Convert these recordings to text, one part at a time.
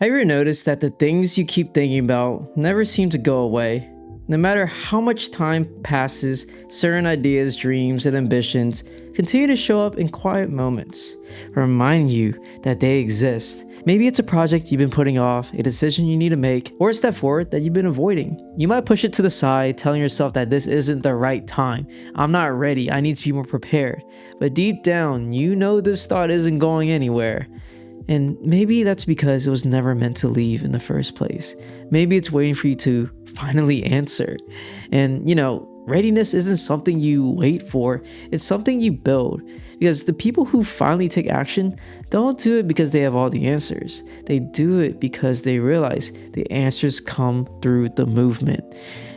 Have you ever noticed that the things you keep thinking about never seem to go away? No matter how much time passes, certain ideas, dreams, and ambitions continue to show up in quiet moments, reminding you that they exist. Maybe it's a project you've been putting off, a decision you need to make, or a step forward that you've been avoiding. You might push it to the side, telling yourself that this isn't the right time. I'm not ready, I need to be more prepared. But deep down, you know this thought isn't going anywhere. And maybe that's because it was never meant to leave in the first place. Maybe it's waiting for you to finally answer. And readiness isn't something you wait for, it's something you build. Because the people who finally take action don't do it because they have all the answers. They do it because they realize the answers come through the movement.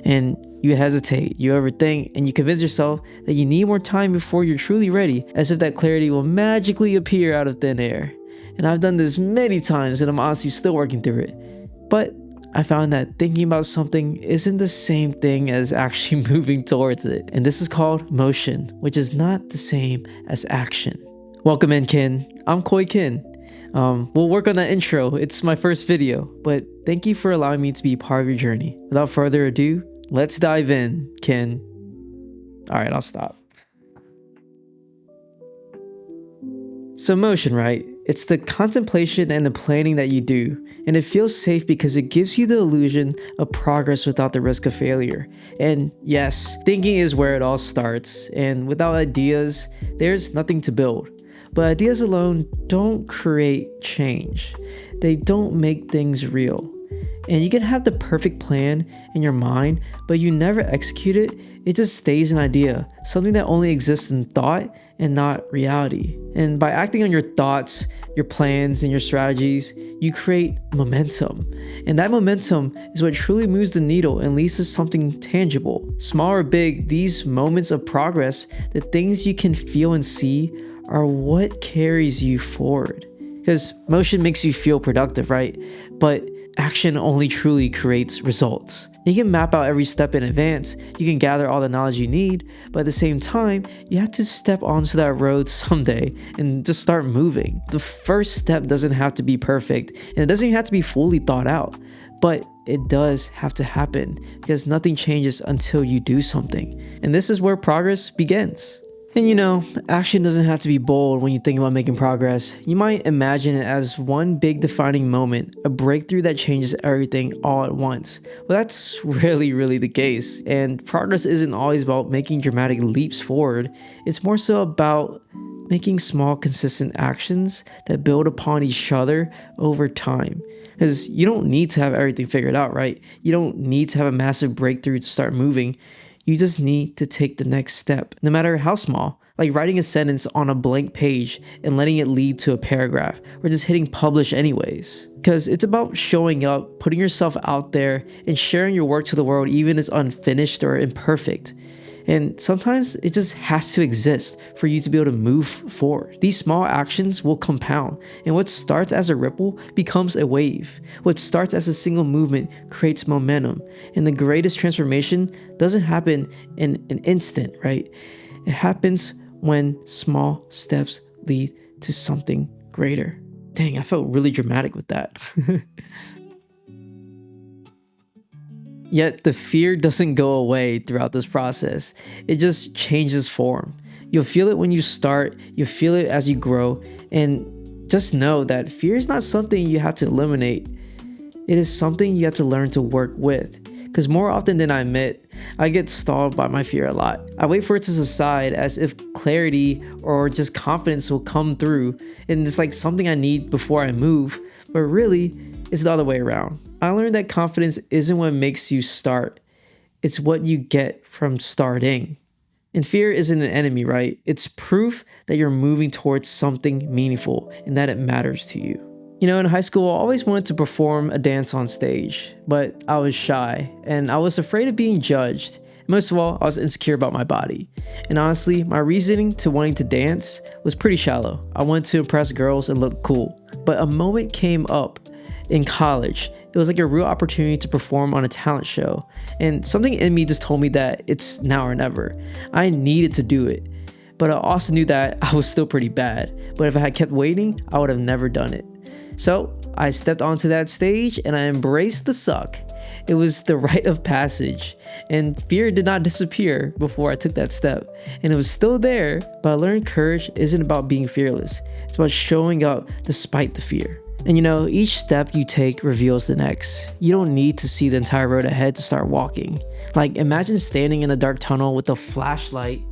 And you hesitate, you overthink, and you convince yourself that you need more time before you're truly ready, as if that clarity will magically appear out of thin air. And I've done this many times and I'm honestly still working through it. But I found that thinking about something isn't the same thing as actually moving towards it. And this is called motion, which is not the same as action. Welcome in, Kin. I'm Koi Kin. We'll work on that intro. It's my first video, but thank you for allowing me to be part of your journey. Without further ado, let's dive in, Kin. All right, I'll stop. So motion, right? It's the contemplation and the planning that you do, and it feels safe because it gives you the illusion of progress without the risk of failure. And yes, thinking is where it all starts, and without ideas, there's nothing to build. But ideas alone don't create change. They don't make things real. And you can have the perfect plan in your mind, but you never execute it. It just stays an idea, something that only exists in thought and not reality. And by acting on your thoughts, your plans, and your strategies, you create momentum. And that momentum is what truly moves the needle and leads to something tangible. Small or big, these moments of progress, the things you can feel and see, are what carries you forward. Because motion makes you feel productive, right? But action only truly creates results. You can map out every step in advance, you can gather all the knowledge you need, but at the same time, you have to step onto that road someday and just start moving. The first step doesn't have to be perfect, and it doesn't even have to be fully thought out, but it does have to happen because nothing changes until you do something. And this is where progress begins. And action doesn't have to be bold when you think about making progress. You might imagine it as one big defining moment, a breakthrough that changes everything all at once. Well, that's really the case. And progress isn't always about making dramatic leaps forward. It's more so about making small, consistent actions that build upon each other over time. Because you don't need to have everything figured out, right? You don't need to have a massive breakthrough to start moving. You just need to take the next step, no matter how small, like writing a sentence on a blank page and letting it lead to a paragraph, or just hitting publish anyways. Because it's about showing up, putting yourself out there, and sharing your work to the world even if it's unfinished or imperfect. And sometimes it just has to exist for you to be able to move forward. These small actions will compound, and what starts as a ripple becomes a wave. What starts as a single movement creates momentum, and the greatest transformation doesn't happen in an instant, right? It happens when small steps lead to something greater. Dang, I felt really dramatic with that. Yet the fear doesn't go away throughout this process. It just changes form. You'll feel it when you start, you'll feel it as you grow, and just know that fear is not something you have to eliminate. It is something you have to learn to work with. Because more often than I admit, I get stalled by my fear a lot. I wait for it to subside as if clarity or just confidence will come through, and it's like something I need before I move, but really, it's the other way around. I learned that confidence isn't what makes you start. It's what you get from starting. And fear isn't an enemy, right? It's proof that you're moving towards something meaningful and that it matters to you. In high school, I always wanted to perform a dance on stage, but I was shy and I was afraid of being judged. Most of all, I was insecure about my body. And honestly, my reasoning to wanting to dance was pretty shallow. I wanted to impress girls and look cool. But a moment came up in college. It was like a real opportunity to perform on a talent show. And something in me just told me that it's now or never. I needed to do it. But I also knew that I was still pretty bad. But if I had kept waiting, I would have never done it. So I stepped onto that stage and I embraced the suck. It was the rite of passage, and fear did not disappear before I took that step. And it was still there, but I learned courage isn't about being fearless. It's about showing up despite the fear. And you know, each step you take reveals the next. You don't need to see the entire road ahead to start walking. Like, imagine standing in a dark tunnel with a flashlight,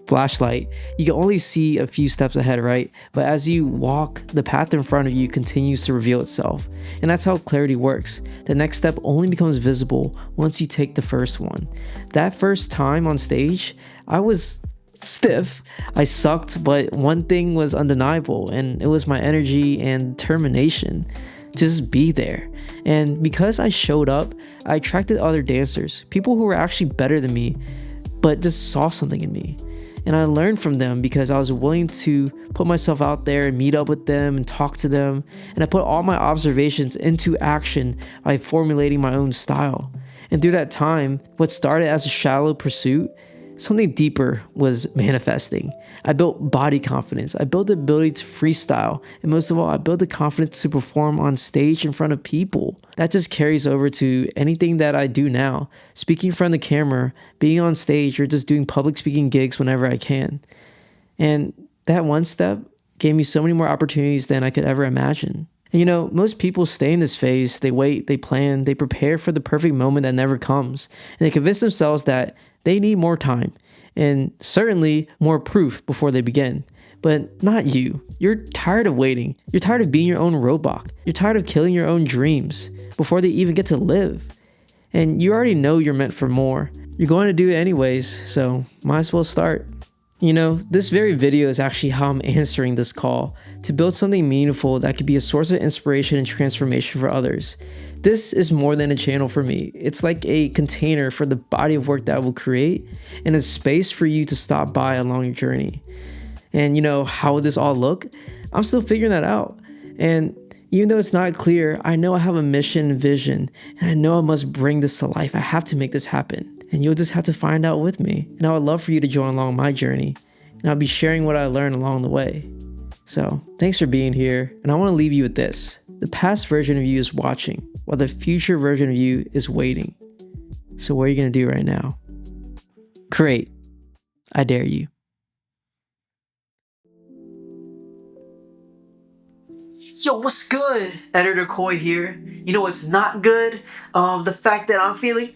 you can only see a few steps ahead, right? But as you walk, the path in front of you continues to reveal itself. And that's how clarity works. The next step only becomes visible once you take the first one. That first time on stage, I was stiff. I sucked, but one thing was undeniable, and it was my energy and determination to just be there. And because I showed up, I attracted other dancers, people who were actually better than me, but just saw something in me. And I learned from them because I was willing to put myself out there and meet up with them and talk to them. And I put all my observations into action by formulating my own style. And through that time, what started as a shallow pursuit, something deeper was manifesting. I built body confidence. I built the ability to freestyle. And most of all, I built the confidence to perform on stage in front of people. That just carries over to anything that I do now. Speaking in front of the camera, being on stage, or just doing public speaking gigs whenever I can. And that one step gave me so many more opportunities than I could ever imagine. And you know, most people stay in this phase. They wait, they plan, they prepare for the perfect moment that never comes. And they convince themselves that they need more time and certainly more proof before they begin. But not you. You're tired of waiting. You're tired of being your own roadblock. You're tired of killing your own dreams before they even get to live. And you already know you're meant for more. You're going to do it anyways, so might as well start. You know, this very video is actually how I'm answering this call to build something meaningful that could be a source of inspiration and transformation for others. This is more than a channel for me. It's like a container for the body of work that I will create and a space for you to stop by along your journey. And you know, how would this all look? I'm still figuring that out. And even though it's not clear, I know I have a mission and vision, and I know I must bring this to life. I have to make this happen. And you'll just have to find out with me. And I would love for you to join along my journey. And I'll be sharing what I learned along the way. So thanks for being here. And I want to leave you with this. The past version of you is watching, while the future version of you is waiting. So what are you going to do right now? Create. I dare you. Yo, what's good? Editor Koi here. You know what's not good? The fact that I'm feeling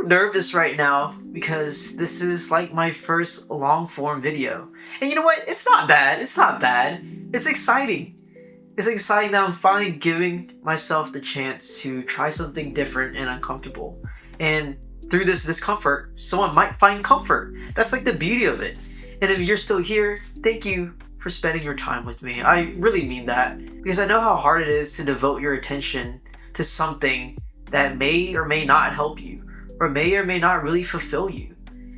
nervous right now because this is like my first long form video. And you know what? It's not bad. It's not bad. It's exciting. It's exciting that I'm finally giving myself the chance to try something different and uncomfortable. And through this discomfort, someone might find comfort. That's like the beauty of it. And if you're still here, thank you for spending your time with me. I really mean that, because I know how hard it is to devote your attention to something that may or may not help you, or may not really fulfill you.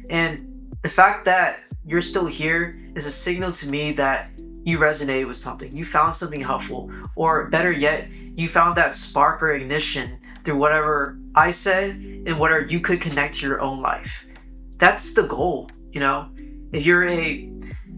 And the fact that you're still here is a signal to me that you resonated with something, you found something helpful, or better yet, you found that spark or ignition through whatever I said and whatever you could connect to your own life. That's the goal, you know? If you're a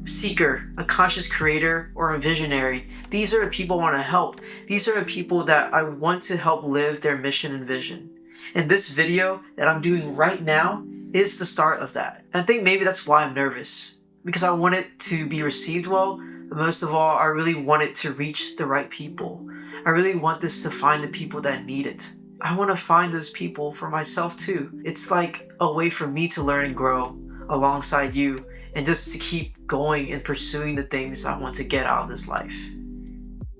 seeker, a conscious creator, or a visionary, these are the people I want to help. These are the people that I want to help live their mission and vision. And this video that I'm doing right now is the start of that. And I think maybe that's why I'm nervous, because I want it to be received well, but most of all, I really want it to reach the right people. I really want this to find the people that need it. I want to find those people for myself too. It's like a way for me to learn and grow alongside you, and just to keep going and pursuing the things I want to get out of this life.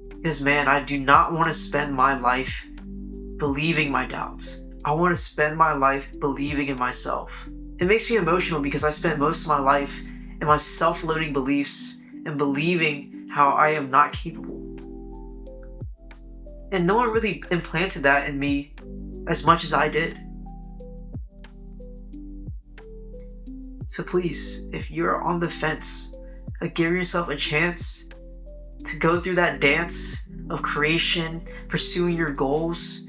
Because man, I do not want to spend my life believing my doubts. I want to spend my life believing in myself. It makes me emotional because I spent most of my life in my self-loathing beliefs and believing how I am not capable. And no one really implanted that in me as much as I did. So please, if you're on the fence of giving yourself a chance to go through that dance of creation, pursuing your goals,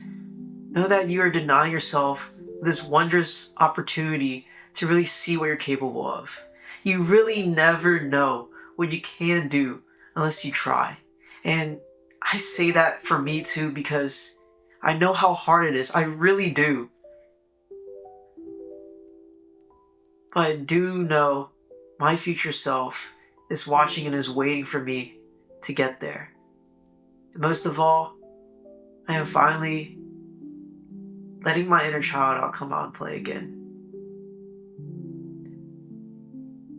know that you are denying yourself this wondrous opportunity to really see what you're capable of. You really never know what you can do unless you try. And I say that for me too because I know how hard it is. I really do. But I do know my future self is watching and is waiting for me to get there. And most of all, I am finally letting my inner child out come out and play again.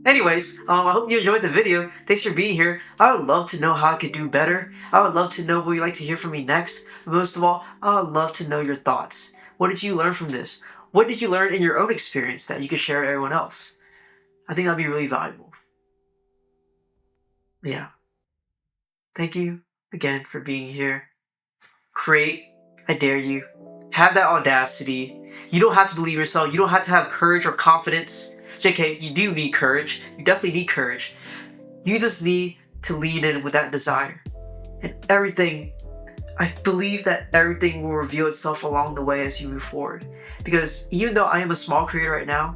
Anyways, I hope you enjoyed the video. Thanks for being here. I would love to know how I could do better. I would love to know what you'd like to hear from me next. But most of all, I would love to know your thoughts. What did you learn from this? What did you learn in your own experience that you could share with everyone else? I think that'd be really valuable. But yeah. Thank you again for being here. Create. I dare you. Have that audacity. You don't have to believe yourself. You don't have to have courage or confidence. JK, you do need courage. You definitely need courage. You just need to lean in with that desire. And everything, I believe that everything will reveal itself along the way as you move forward. Because even though I am a small creator right now,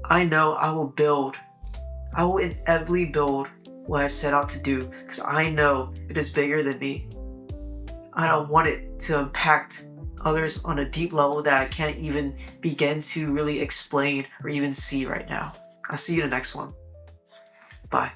I know I will inevitably build what I set out to do. Because I know it is bigger than me. I want it to impact others on a deep level that I can't even begin to really explain or even see right now. I'll see you in the next one. Bye.